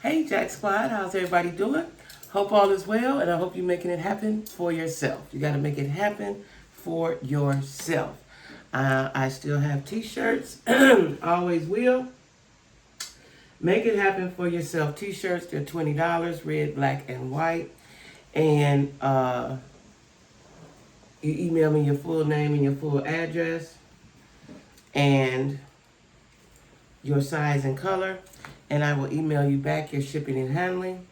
Hey Jack Squad, how's everybody doing? Hope all is well, and I hope you're making it happen for yourself. You got to make it happen for yourself. I still have t-shirts, always will. Make it happen for yourself. T-shirts, they're $20, red, black, and white. And you email me your full name and your full address and your size and color, and I will email you back your shipping and handling,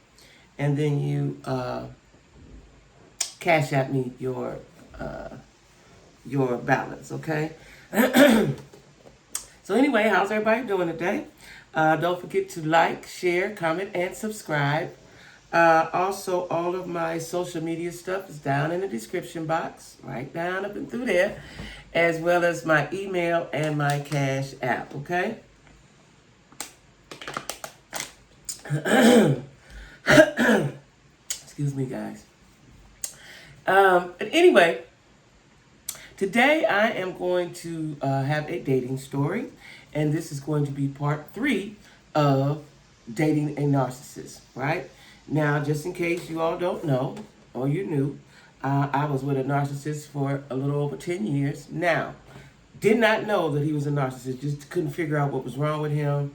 and then you cash at me your balance, okay? So anyway, how's everybody doing today? Don't forget to like, share, comment, and subscribe. Also, all of my social media stuff is down in the description box, right down up and through there, as well as my email and my Cash App, okay? Excuse me, guys. But anyway, today I am going to have a dating story, and this is going to be part 3 of dating a narcissist, right? Now, just in case you all don't know, or you knew, I was with a narcissist for a little over 10 years. Now, did not know that he was a narcissist, just couldn't figure out what was wrong with him.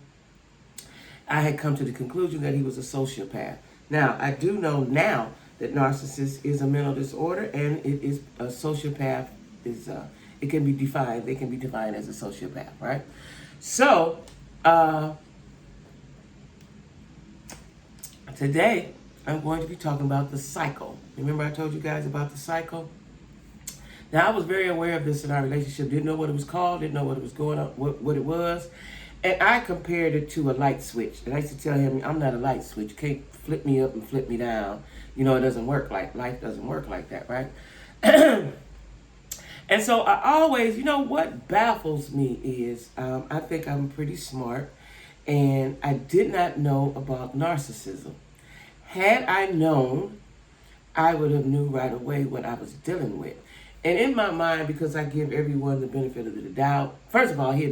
I had come to the conclusion that he was a sociopath. Now, I do know now that narcissist is a mental disorder, and it is a sociopath is it can be defined. They can be defined as a sociopath, right? So today I'm going to be talking about the cycle. Remember I told you guys about the cycle? Now, I was very aware of this in our relationship. Didn't know what it was called. Didn't know what it was going on. What it was. And I compared it to a light switch. And I used to tell him, I'm not a light switch. You can't flip me up and flip me down. You know, it doesn't work like, life doesn't work like that, right? And so I always, what baffles me is, I think I'm pretty smart. And I did not know about narcissism. Had I known, I would have knew right away what I was dealing with. And in my mind, because I give everyone the benefit of the doubt, first of all, he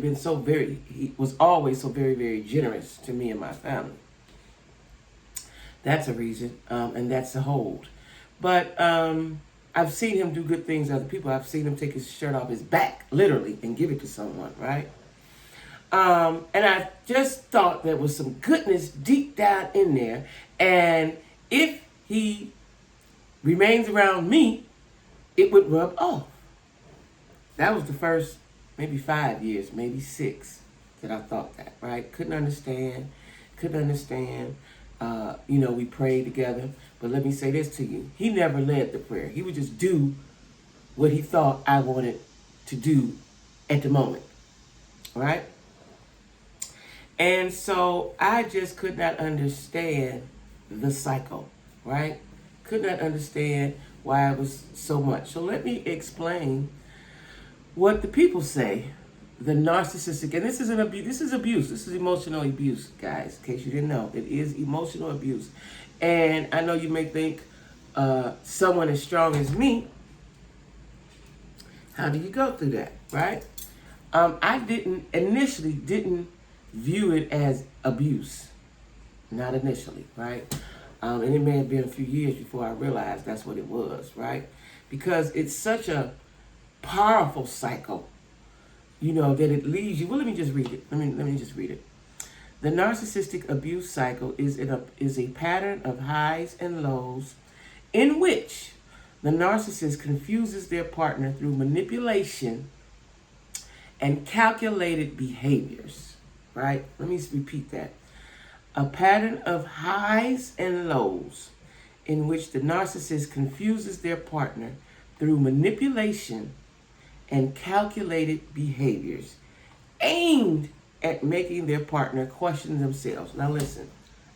was always so very, very generous to me and my family. That's a reason, and that's a hold. But I've seen him do good things to other people. I've seen him take his shirt off his back, literally, and give it to someone, right? And I just thought there was some goodness deep down in there. And if he remains around me, it would rub off. That was the first maybe 5 years, maybe 6 that I thought that, right? Couldn't understand. We prayed together. But let me say this to you. He never led the prayer. He would just do what he thought I wanted to do at the moment, right? And so I just could not understand the cycle, right? Could not understand why it was so much. So let me explain what the people say, the narcissistic, and this is abuse. This is emotional abuse, guys, in case you didn't know. It is emotional abuse. And I know you may think someone as strong as me, how do you go through that, right? I initially didn't view it as abuse. Not initially, right? And it may have been a few years before I realized that's what it was, right? Because it's such a powerful cycle, that it leaves you. Well, let me just read it. Let me just read it. The narcissistic abuse cycle is a pattern of highs and lows in which the narcissist confuses their partner through manipulation and calculated behaviors, right? Let me repeat that. A pattern of highs and lows in which the narcissist confuses their partner through manipulation and calculated behaviors aimed at making their partner question themselves. Now listen,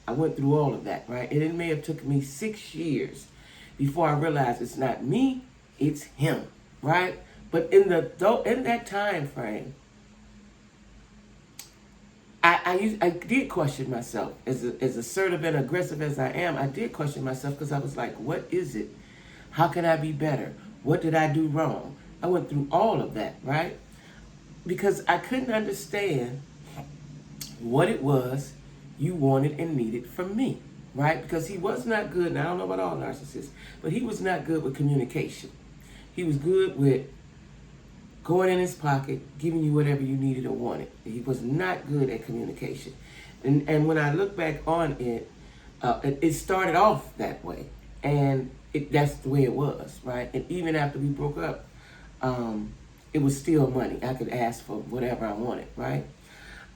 I went through all of that, right? And it may have took me 6 years before I realized it's not me, it's him, right? But in that time frame, I did question myself. As assertive and aggressive as I am, I did question myself because I was like, what is it? How can I be better? What did I do wrong? I went through all of that, right? Because I couldn't understand what it was you wanted and needed from me, right? Because he was not good, and I don't know about all narcissists, but he was not good with communication. He was good with going in his pocket, giving you whatever you needed or wanted. He was not good at communication. And when I look back on it, it started off that way. And that's the way it was, right? And even after we broke up, it was still money. I could ask for whatever I wanted, right?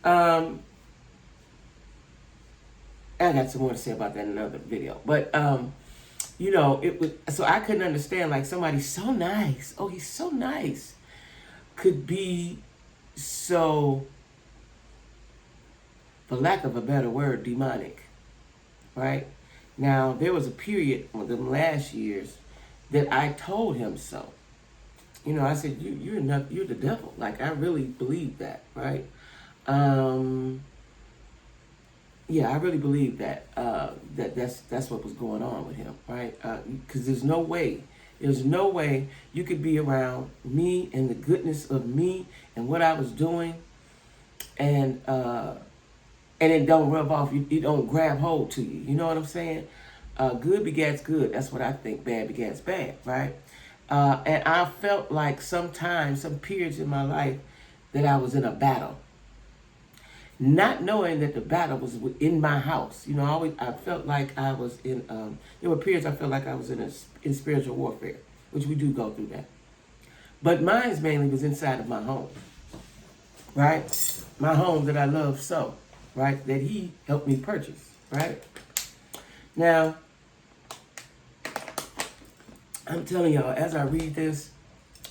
I got some more to say about that in another video. But, you know, it was, so I couldn't understand, like, somebody so nice, oh, he's so nice, could be so, for lack of a better word, demonic, right? Now, there was a period in the last years that I told him so. You know, I said, you're the devil. Like, I really believe that, right? Yeah, I really believe that that's what was going on with him, right? Because there's no way you could be around me and the goodness of me and what I was doing, and it don't rub off. You don't grab hold to you. You know what I'm saying? Good begets good. That's what I think. Bad begets bad, right? And I felt like sometimes, some periods in my life, that I was in a battle. Not knowing that the battle was in my house. You know, I felt like I was in, there were periods I felt like I was in spiritual warfare, which we do go through that. But mine mainly was inside of my home, right? My home that I love so, right? That he helped me purchase, right? Now, I'm telling y'all, as I read this,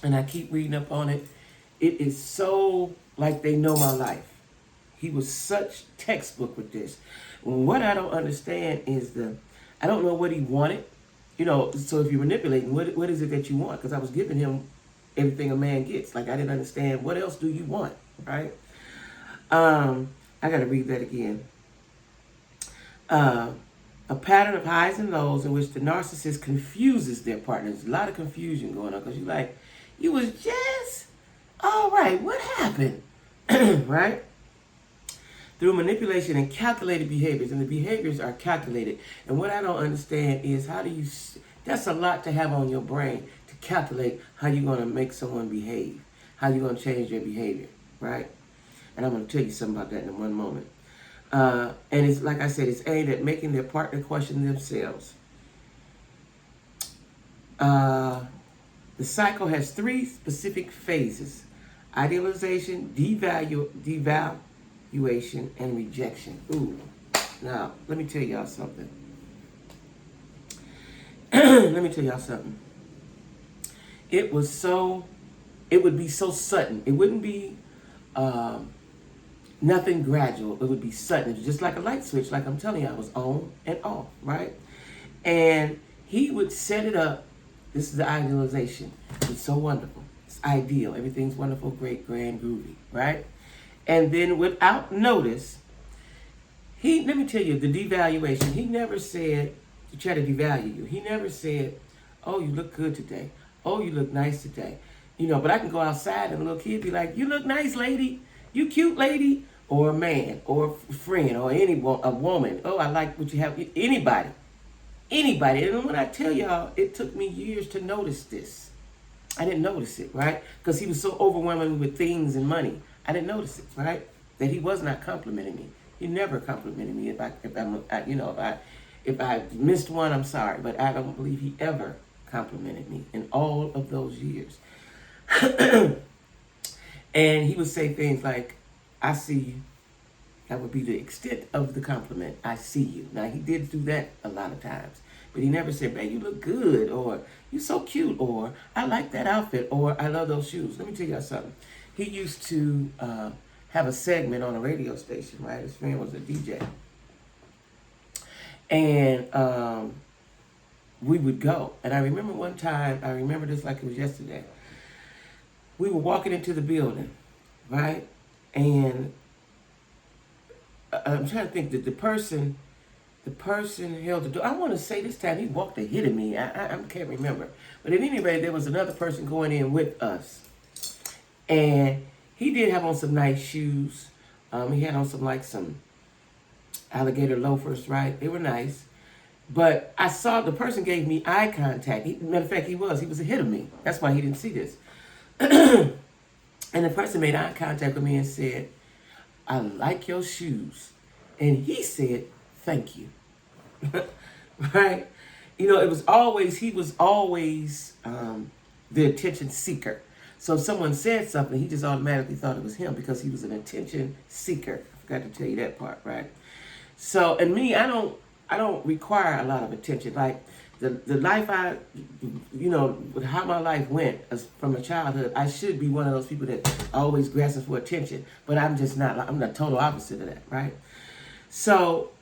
and I keep reading up on it, it is so like they know my life. He was such textbook with this. What I don't understand is I don't know what he wanted. You know, so if you're manipulating, what is it that you want? Because I was giving him everything a man gets. Like, I didn't understand, what else do you want, right? I got to read that again. A pattern of highs and lows in which the narcissist confuses their partner. There's a lot of confusion going on because you're like, you was just all right. What happened? Right? Through manipulation and calculated behaviors, and the behaviors are calculated. And what I don't understand is that's a lot to have on your brain to calculate how you're going to make someone behave, how you're going to change their behavior, right? And I'm going to tell you something about that in one moment. And it's, like I said, it's aimed at making their partner question themselves. The cycle has 3 specific phases: idealization, devaluation, and rejection. Ooh. Now, let me tell y'all something. It would be so sudden. It wouldn't be nothing gradual. It would be sudden. It was just like a light switch, like I'm telling you, I was on and off, right? And he would set it up. This is the idealization. It's so wonderful. It's ideal. Everything's wonderful, great, grand, groovy, right? And then without notice, let me tell you, the devaluation, he never said, to try to devalue you. He never said, oh, you look good today. Oh, you look nice today. You know, but I can go outside and a little kid be like, you look nice, lady. You cute, lady. Or a man, or a friend, or a woman. Oh, I like what you have. Anybody. And when I tell y'all, it took me years to notice this. I didn't notice it, right? Because he was so overwhelming with things and money. I didn't notice it, right? That he was not complimenting me. He never complimented me. If I missed one, I'm sorry, but I don't believe he ever complimented me in all of those years. And he would say things like, I see you. That would be the extent of the compliment. I see you. Now, he did do that a lot of times. But he never said, babe, you look good, or you're so cute, or I like that outfit, or I love those shoes. Let me tell y'all something. He used to have a segment on a radio station, right? His friend was a DJ. And we would go. And I remember one time, I remember this like it was yesterday. We were walking into the building, right? And I'm trying to think that the person held the door. I want to say this time he walked ahead of me. I can't remember. But at any rate, there was another person going in with us. And he did have on some nice shoes. He had on some alligator loafers, right? They were nice. But I saw the person gave me eye contact. Matter of fact, he was ahead of me. That's why he didn't see this. And the person made eye contact with me and said, I like your shoes. And he said, thank you. Right? You know, he was always the attention seeker. So if someone said something, he just automatically thought it was him because he was an attention seeker. I forgot to tell you that part, right? So, and me, I don't require a lot of attention. Like the life how my life went from a childhood, I should be one of those people that always grasping for attention, but I'm just not. I'm the total opposite of that, right? So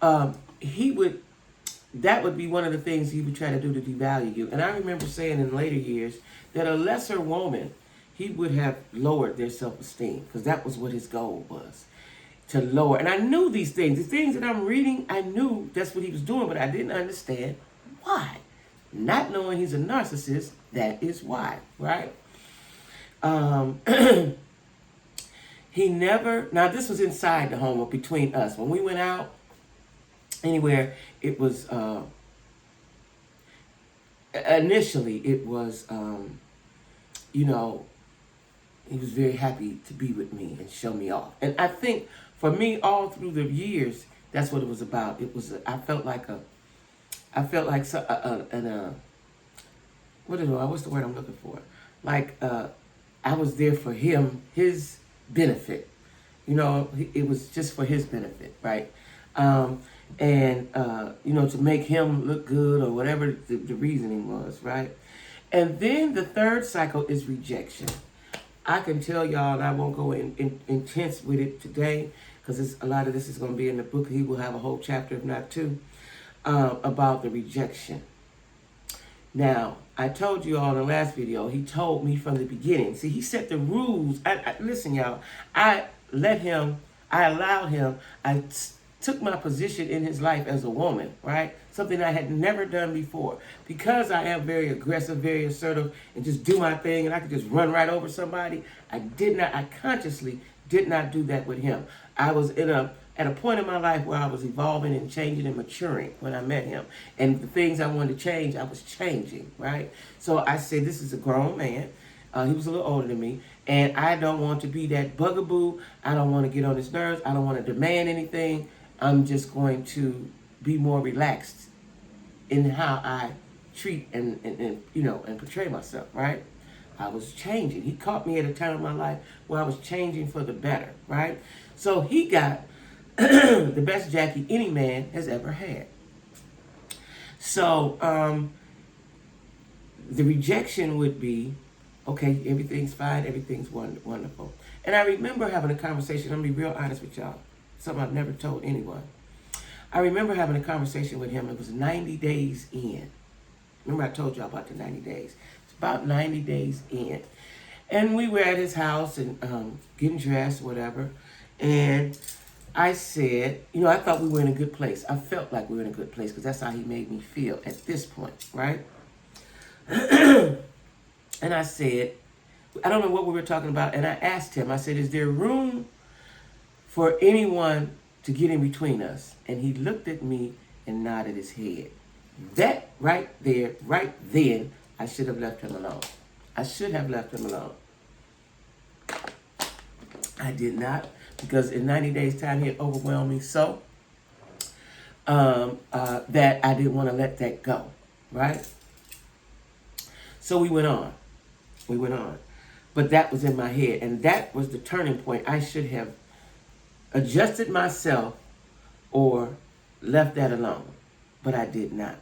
that would be one of the things he would try to do to devalue you. And I remember saying in later years that a lesser woman, he would have lowered their self-esteem because that was what his goal was. To lower. And I knew these things. The things that I'm reading, I knew that's what he was doing, but I didn't understand why. Not knowing he's a narcissist, that is why, right? He never, now this was inside the home or between us. When we went out anywhere, it was, initially it was, he was very happy to be with me and show me off. And I think for me, all through the years, that's what it was about. It was, I felt like what's the word I'm looking for? Like, I was there for him, his benefit. It was just for his benefit, right? To make him look good or whatever the reasoning was, right? And then the third cycle is rejection. I can tell y'all, and I won't go intense with it today, because a lot of this is going to be in the book. He will have a whole chapter, if not two, about the rejection. Now, I told you all in the last video, he told me from the beginning. See, he set the rules. Listen, y'all, I allowed him, took my position in his life as a woman, right? Something I had never done before. Because I am very aggressive, very assertive, and just do my thing, and I could just run right over somebody, I consciously did not do that with him. I was at a point in my life where I was evolving and changing and maturing when I met him. And the things I wanted to change, I was changing, right? So I said, this is a grown man. He was a little older than me. And I don't want to be that bugaboo. I don't want to get on his nerves. I don't want to demand anything. I'm just going to be more relaxed in how I treat and portray myself, right? I was changing. He caught me at a time in my life where I was changing for the better, right? So he got the best Jackie any man has ever had. So the rejection would be, okay, everything's fine, everything's wonderful. And I remember having a conversation, I'm going to be real honest with y'all, something I've never told anyone. I remember having a conversation with him. It was 90 days in. Remember I told y'all about the 90 days. It's about 90 days in. And we were at his house and getting dressed, whatever. And I said, I thought we were in a good place. I felt like we were in a good place because that's how he made me feel at this point, right? And I said, I don't know what we were talking about. And I asked him, I said, is there room for anyone to get in between us? And he looked at me and nodded his head. That right there, right then, I should have left him alone. I should have left him alone. I did not, because in 90 days' time, he had overwhelmed me so that I didn't want to let that go, right? So we went on. But that was in my head, and that was the turning point. I should have adjusted myself or left that alone, but I did not.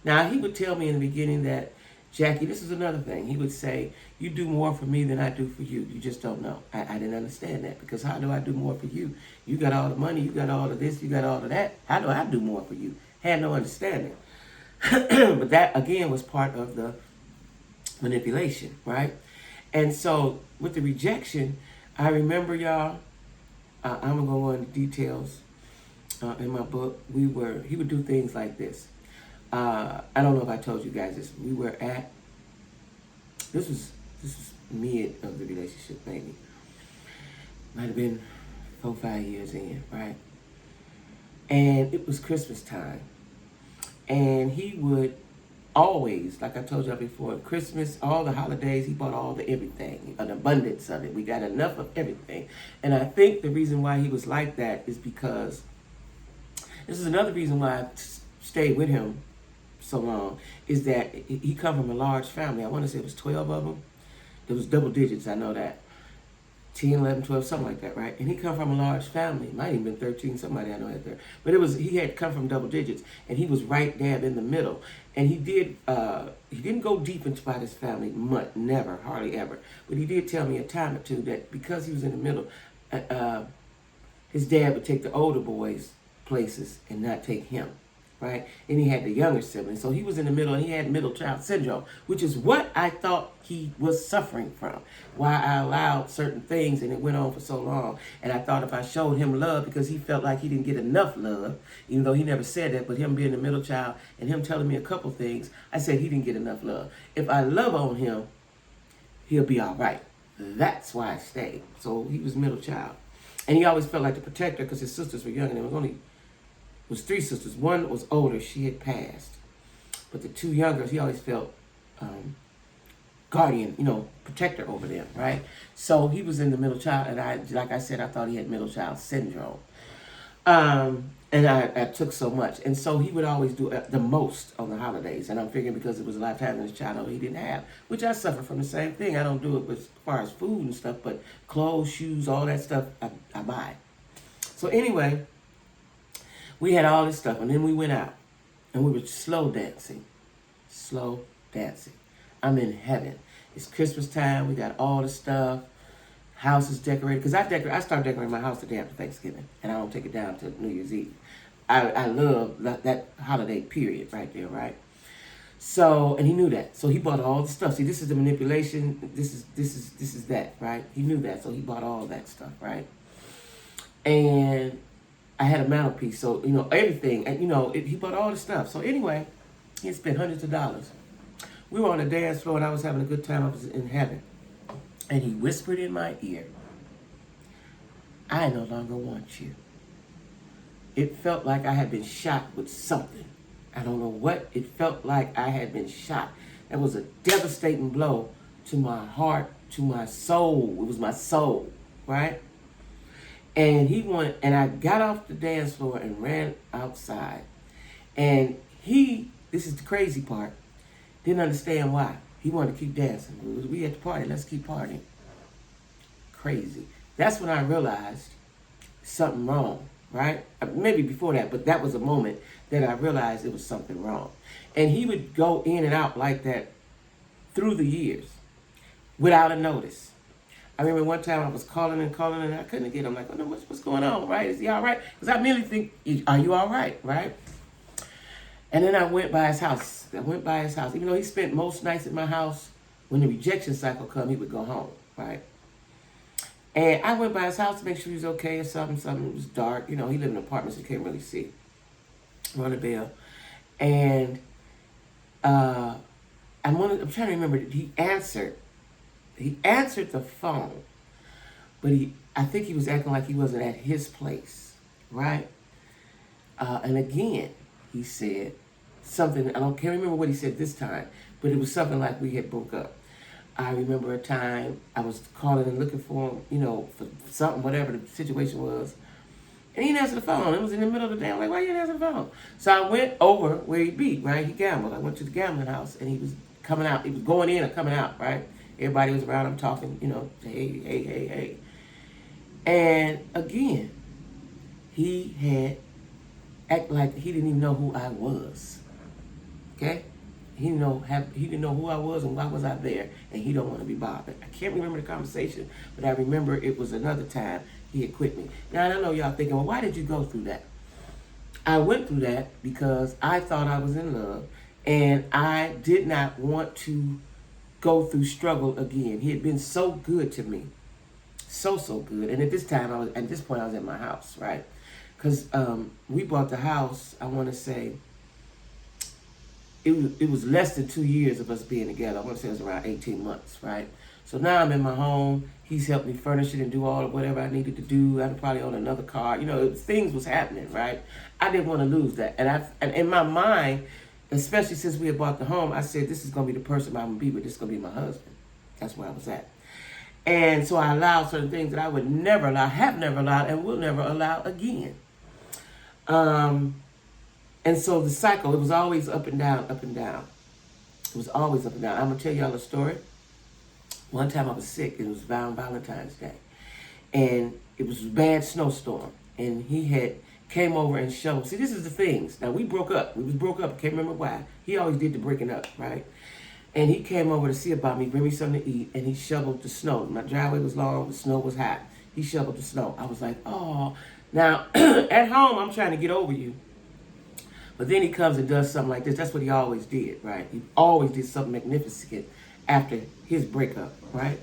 Now, he would tell me in the beginning that, Jackie, this is another thing. He would say, you do more for me than I do for you. You just don't know. I didn't understand that, because how do I do more for you? You got all the money, you got all of this, you got all of that. How do I do more for you? Had no understanding. But that, again, was part of the manipulation, right? And so with the rejection, I remember, y'all, I'm going to go into details in my book. He would do things like this. I don't know if I told you guys this. We were at, this was mid of the relationship, maybe. Might have been 4-5 years in, right? And it was Christmas time. And he would always, like I told y'all before, Christmas, all the holidays, he bought all the everything, an abundance of it. We got enough of everything. And I think the reason why he was like that is because, this is another reason why I stayed with him so long, is that he come from a large family. I want to say it was 12 of them. There was double digits, I know that. 10, 11, 12, something like that, right? And he come from a large family. It might even been 13, somebody I know had there. But he had come from double digits, and he was right dab in the middle. And he didn't go deep into his family much, never, hardly ever. But he did tell me a time or two that because he was in the middle, his dad would take the older boys places and not take him, right? And he had the younger siblings. So he was in the middle, and he had middle child syndrome, which is what I thought he was suffering from. Why I allowed certain things, and it went on for so long. And I thought if I showed him love, because he felt like he didn't get enough love, even though he never said that, but him being the middle child and him telling me a couple things, I said he didn't get enough love. If I love on him, he'll be all right. That's why I stayed. So he was middle child. And he always felt like the protector because his sisters were young, and it was 3 sisters. One was older, she had passed. But the 2 younger, he always felt guardian, protector over them, right? So he was in the middle child, and like I said, I thought he had middle child syndrome. And I took so much. And so he would always do the most on the holidays. And I'm figuring because it was a lifetime in his childhood he didn't have, which I suffer from the same thing. I don't do it as far as food and stuff, but clothes, shoes, all that stuff, I buy. So anyway, we had all this stuff, and then we went out, and we were slow dancing. Slow dancing. I'm in heaven. It's Christmas time. We got all the stuff. House is decorated. Because I start decorating my house the day after Thanksgiving, and I don't take it down to New Year's Eve. I love that holiday period right there, right? So, and he knew that. So he bought all the stuff. See, this is the manipulation. This is that, right? He knew that, so he bought all that stuff, right? And I had a mantelpiece, so, everything, and, he bought all the stuff. So anyway, he had spent hundreds of dollars. We were on the dance floor, and I was having a good time. I was in heaven. And he whispered in my ear, "I no longer want you." It felt like I had been shot with something. I don't know what. It felt like I had been shot. That was a devastating blow to my heart, to my soul. It was my soul, right? And and I got off the dance floor and ran outside. And this is the crazy part, didn't understand why. He wanted to keep dancing. We at the party, let's keep partying. Crazy. That's when I realized something wrong, right? Maybe before that, but that was a moment that I realized it was something wrong. And he would go in and out like that through the years without a notice. I remember one time I was calling and I couldn't get him. I'm like, "Oh no, what's going on, right? Is he all right?" Because I immediately think, "Are you all right?" Right? And then I went by his house. Even though he spent most nights at my house, when the rejection cycle come, he would go home, right? And I went by his house to make sure he was okay or something. It was dark. He lived in an apartment, so you can't really see. Run a bell. And I'm trying to remember, he answered the phone, but I think he was acting like he wasn't at his place, right? And again, he said something, can't remember what he said this time, but it was something like we had broke up. I remember a time I was calling and looking for him, for something, whatever the situation was. And he didn't answer the phone. It was in the middle of the day. I'm like, "Why you didn't answer the phone?" So I went over where he beat, right? He gambled. I went to the gambling house, and he was coming out. He was going in or coming out, right? Everybody was around him talking, hey. And again, he had acted like he didn't even know who I was. Okay? He didn't know who I was and why was I there, and he don't want to be bothered. I can't remember the conversation, but I remember it was another time he had quit me. Now, I know y'all thinking, well, why did you go through that? I went through that because I thought I was in love, and I did not want to go through struggle again. He had been so good to me. So good. And at this point I was at my house, right? Because we bought the house, I want to say, it was less than 2 years of us being together. I want to say it was around 18 months, right? So now I'm in my home. He's helped me furnish it and do all of whatever I needed to do. I'm probably on another car. Things was happening, right? I didn't want to lose that. And in my mind, especially since we had bought the home, I said, this is going to be the person I'm going to be with. This is going to be my husband. That's where I was at. And so I allowed certain things that I would never allow, have never allowed, and will never allow again. And so the cycle, it was always up and down, up and down. It was always up and down. I'm going to tell y'all a story. One time I was sick. It was Valentine's Day. And it was a bad snowstorm. And he had came over and shoveled. See, this is the things. Now, we broke up. We was broke up. I can't remember why. He always did the breaking up, right? And he came over to see about me, bring me something to eat, and he shoveled the snow. My driveway was long. The snow was hot. He shoveled the snow. I was like, oh. Now, at home, I'm trying to get over you. But then he comes and does something like this. That's what he always did, right? He always did something magnificent after his breakup, right?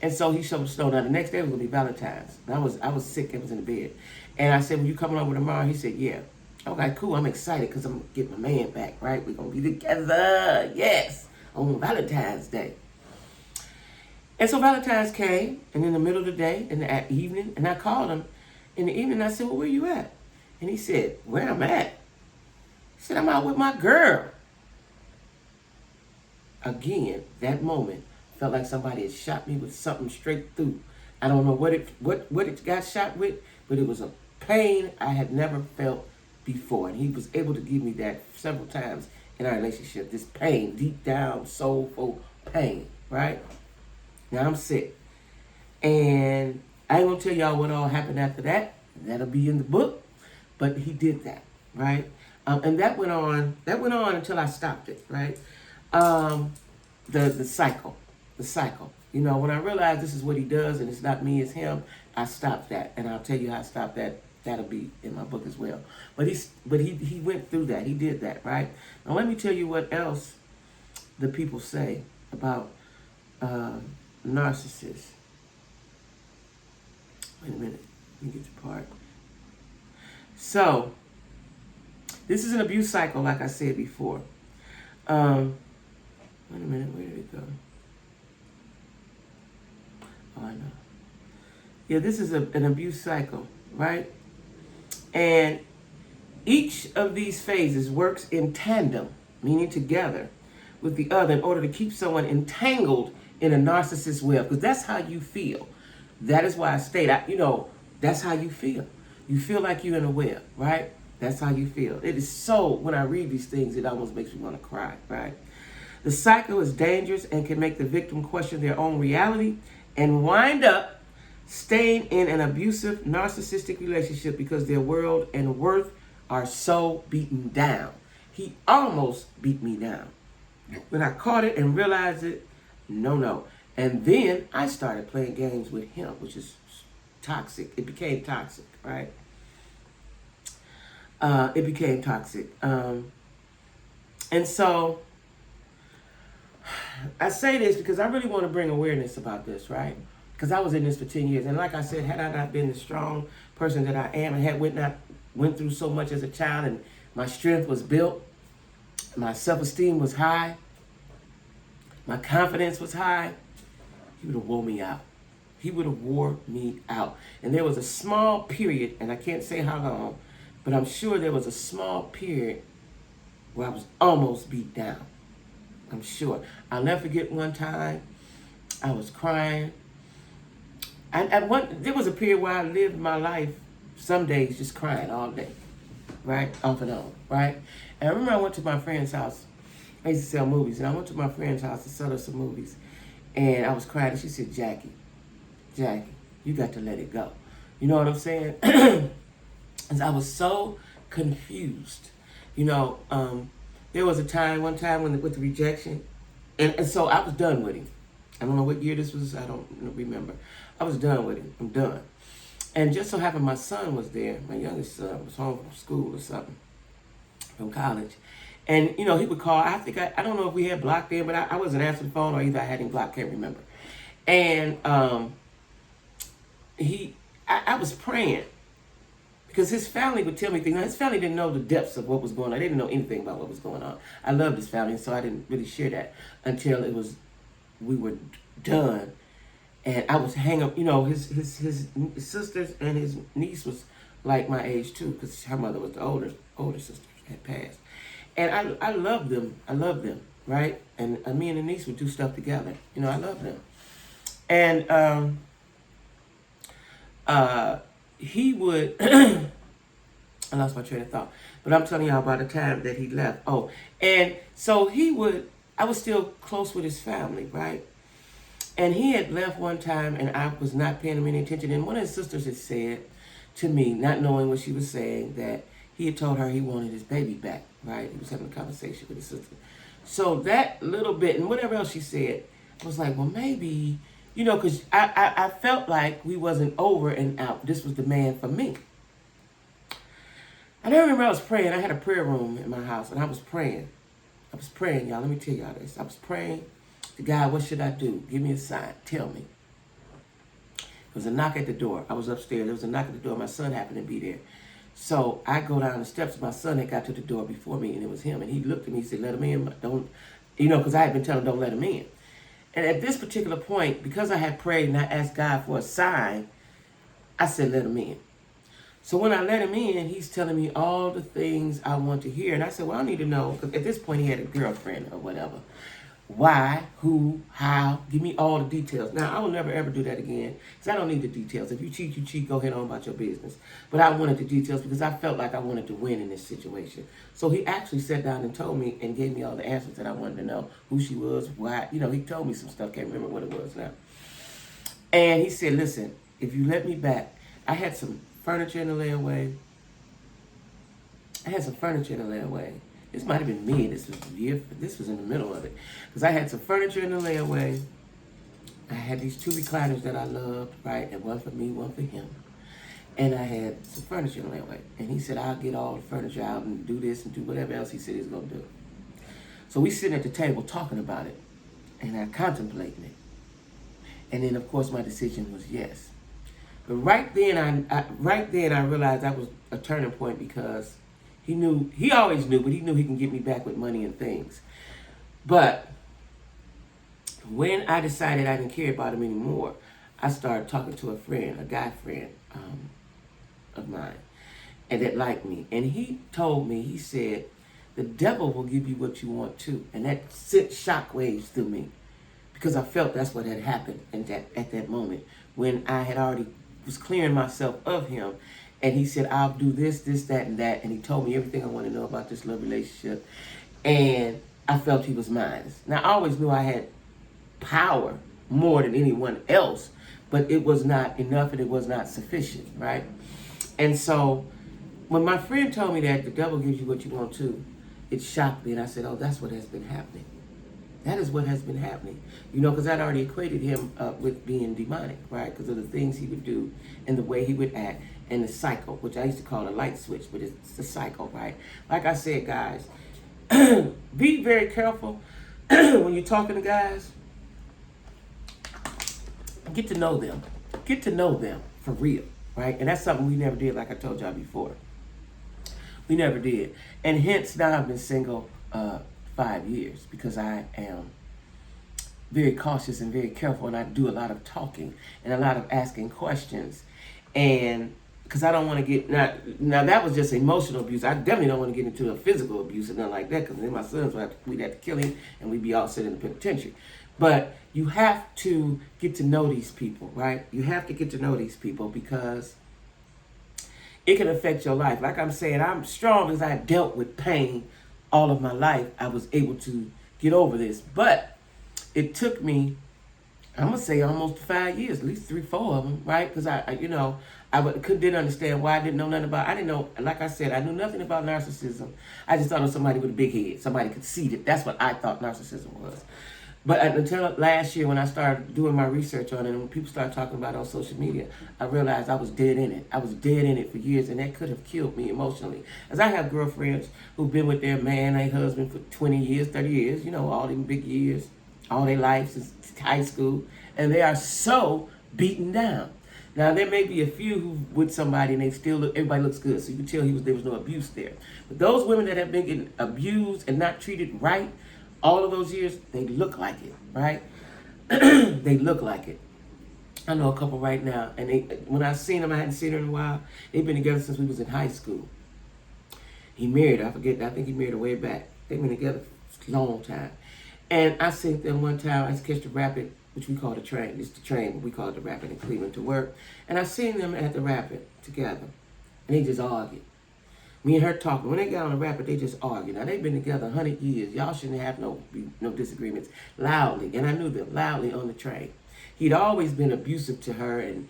And so he shoveled the snow. Now, the next day was going to be Valentine's. And I was sick. I was in the bed. And I said, well, you coming over tomorrow? He said, yeah. Okay, cool. I'm excited because I'm going to get my man back, right? We're going to be together. Yes. On Valentine's Day. And so Valentine's came, and in the middle of the day, in the evening, and I called him in the evening. I said, well, where you at? And he said, where I'm at? He said, I'm out with my girl. Again, that moment felt like somebody had shot me with something straight through. I don't know what it got shot with, but it was a pain I had never felt before. And he was able to give me that several times in our relationship. This pain, deep down, soulful pain, right? Now I'm sick. And I ain't gonna tell y'all what all happened after that. That'll be in the book. But he did that, right? And that went on until I stopped it, right? The cycle. When I realized this is what he does and it's not me, it's him, I stopped that. And I'll tell you how I stopped that. That'll be in my book as well. But he went through that. He did that, right? Now let me tell you what else the people say about narcissists. Wait a minute. Let me get the part. So, this is an abuse cycle, like I said before. Wait a minute. Where did it go? Oh, I know. Yeah, this is an abuse cycle, right? And each of these phases works in tandem, meaning together, with the other in order to keep someone entangled in a narcissist web, because that's how you feel. That is why I state, that's how you feel. You feel like you're in a web, right? That's how you feel. It is so, when I read these things, it almost makes me want to cry, right? The cycle is dangerous and can make the victim question their own reality and wind up staying in an abusive, narcissistic relationship because their world and worth are so beaten down. He almost beat me down. When I caught it and realized it, no. And then I started playing games with him, which is toxic. It became toxic, right? It became toxic. And so I say this because I really want to bring awareness about this, right? Because I was in this for 10 years. And like I said, had I not been the strong person that I am and had went through so much as a child and my strength was built, my self-esteem was high, my confidence was high, he would have wore me out. He would have wore me out. And there was a small period, and I can't say how long, but I'm sure there was a small period where I was almost beat down. I'm sure. I'll never forget one time I was crying. There was a period where I lived my life some days just crying all day, right? Off and on, right? And I remember I went to my friend's house. I used to sell movies, and I went to my friend's house to sell her some movies. And I was crying, and she said, Jackie, you got to let it go. You know what I'm saying? And I was so confused. There was one time with the rejection, and so I was done with him. I don't know what year this was. I don't remember. I was done with him. I'm done. And just so happened my son was there. My youngest son was home from school or something, from college. And, he would call. I don't know if we had blocked there, but I wasn't answering the phone or either I had him blocked. Can't remember. And I was praying because his family would tell me things. Now, his family didn't know the depths of what was going on. They didn't know anything about what was going on. I loved his family, so I didn't really share that until we were done. And I was hang up, his sisters and his niece was like my age too, because her mother was the older sister, had passed. And I love them. I love them, right? And me and the niece would do stuff together. I love them. And he would, I lost my train of thought, but I'm telling y'all about the time that he left. Oh, and so I was still close with his family, right? And he had left one time, and I was not paying him any attention. And one of his sisters had said to me, not knowing what she was saying, that he had told her he wanted his baby back, right? He was having a conversation with his sister. So that little bit, and whatever else she said, I was like, well, maybe, because I felt like we wasn't over and out. This was the man for me. And I remember I was praying. I had a prayer room in my house, and I was praying. Y'all. Let me tell y'all this. I was praying to God, what should I do? Give me a sign. Tell me. There was a knock at the door. I was upstairs. There was a knock at the door. My son happened to be there. So I go down the steps. My son had got to the door before me, and it was him. And he looked at me and said, let him in. Don't, because I had been telling him, don't let him in. And at this particular point, because I had prayed and I asked God for a sign, I said, let him in. So when I let him in, he's telling me all the things I want to hear. And I said, well, I need to know, because at this point he had a girlfriend or whatever. Why, who, how, give me all the details. Now, I will never, ever do that again, because I don't need the details. If you cheat, you cheat, go ahead on about your business. But I wanted the details because I felt like I wanted to win in this situation. So he actually sat down and told me and gave me all the answers that I wanted to know, who she was, why. He told me some stuff, can't remember what it was now. And he said, listen, if you let me back, I had some furniture in the layaway. This might have been me. This was in the middle of it. Because I had some furniture in the layaway. I had these 2 recliners that I loved, right? And one for me, one for him. And I had some furniture in the layaway. And he said, I'll get all the furniture out and do this and do whatever else he said he was going to do. So we sitting at the table talking about it. And I contemplating it. And then, of course, my decision was yes. But right then I realized that was a turning point, because he always knew, but he knew he can get me back with money and things. But when I decided I didn't care about him anymore, I started talking to a friend, a guy friend of mine, and that liked me. And he told me, he said, the devil will give you what you want too. And that sent shockwaves through me, because I felt that's what had happened at that moment when I had already was clearing myself of him. And he said, I'll do this, that, and that. And he told me everything I want to know about this love relationship. And I felt he was mine. Now, I always knew I had power more than anyone else, but it was not enough and it was not sufficient, right? And so when my friend told me that the devil gives you what you want to, it shocked me. And I said, oh, that's what has been happening. That is what has been happening. Because I'd already equated him with being demonic, right? Because of the things he would do and the way he would act. And the cycle, which I used to call a light switch, but it's the cycle, right? Like I said, guys, be very careful when you're talking to guys. Get to know them. Get to know them for real, right? And that's something we never did, like I told y'all before. We never did. And hence, now I've been single 5 years, because I am very cautious and very careful, and I do a lot of talking and a lot of asking questions. And because I don't want to get, now that was just emotional abuse. I definitely don't want to get into a physical abuse and nothing like that, because then my sons we'd have to kill him and we'd be all sitting in the penitentiary. But you have to get to know these people, right? You have to get to know these people, because it can affect your life. Like I'm saying, I'm strong because I dealt with pain all of my life. I was able to get over this. But it took me, I'm going to say almost 5 years, at least 3-4 of them, right? Because I didn't understand why I didn't know nothing about, I didn't know, like I said, I knew nothing about narcissism. I just thought it was somebody with a big head, somebody conceited. That's what I thought narcissism was. But until last year, when I started doing my research on it, and when people started talking about it on social media, I realized I was dead in it. I was dead in it for years, and that could have killed me emotionally. As I have girlfriends who've been with their man, their husband for 20 years, 30 years, all them big years, all their life since high school, and they are so beaten down. Now, there may be a few who with somebody and they still look, everybody looks good, so you can tell there was no abuse there. But those women that have been getting abused and not treated right all of those years, they look like it, right? They look like it. I know a couple right now, and when I seen them, I hadn't seen her in a while. They've been together since we was in high school. He married her. I think he married her way back. They've been together for a long time. And I seen them one time. I used to catch the rapid, which we call the train. It's the train, but we call it the rapid in Cleveland to work. And I seen them at the rapid together. And they just argued. Me and her talking. When they got on the rapid, they just argued. Now, they've been together 100 years. Y'all shouldn't have no disagreements. Loudly. And I knew them. Loudly on the train. He'd always been abusive to her and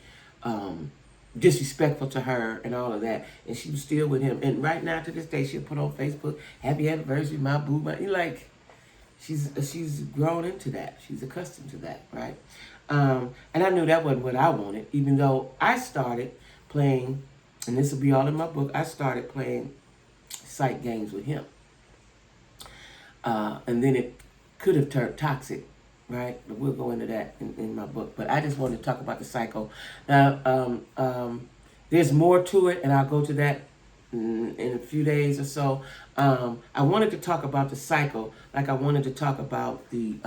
disrespectful to her and all of that. And she was still with him. And right now, to this day, she'll put on Facebook, happy anniversary, my boo. Like, she's grown into that. She's accustomed to that, right? And I knew that wasn't what I wanted, even though I started playing, and this will be all in my book, I started playing psych games with him. And then it could have turned toxic, right? But we'll go into that in my book. But I just wanted to talk about the cycle. Now, there's more to it, and I'll go to that in a few days or so. I wanted to talk about the cycle, like I wanted to talk about the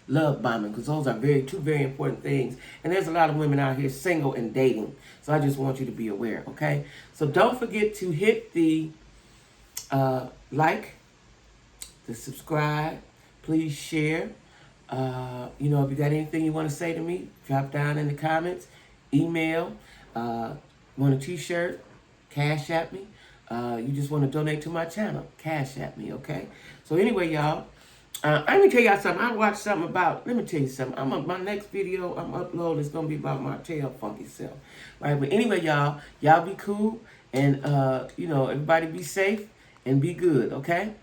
love bombing, because those are two very important things. And there's a lot of women out here single and dating. So I just want you to be aware, okay? So don't forget to hit the like, the subscribe, please share. If you got anything you want to say to me, drop down in the comments, email, want a t-shirt, cash at me. You just want to donate to my channel, cash at me, okay? So anyway, y'all, let me tell y'all something. I watched something about, let me tell you something. My next video I'm uploading is going to be about Martell funky self, right? But anyway, y'all be cool, and, everybody be safe and be good, okay?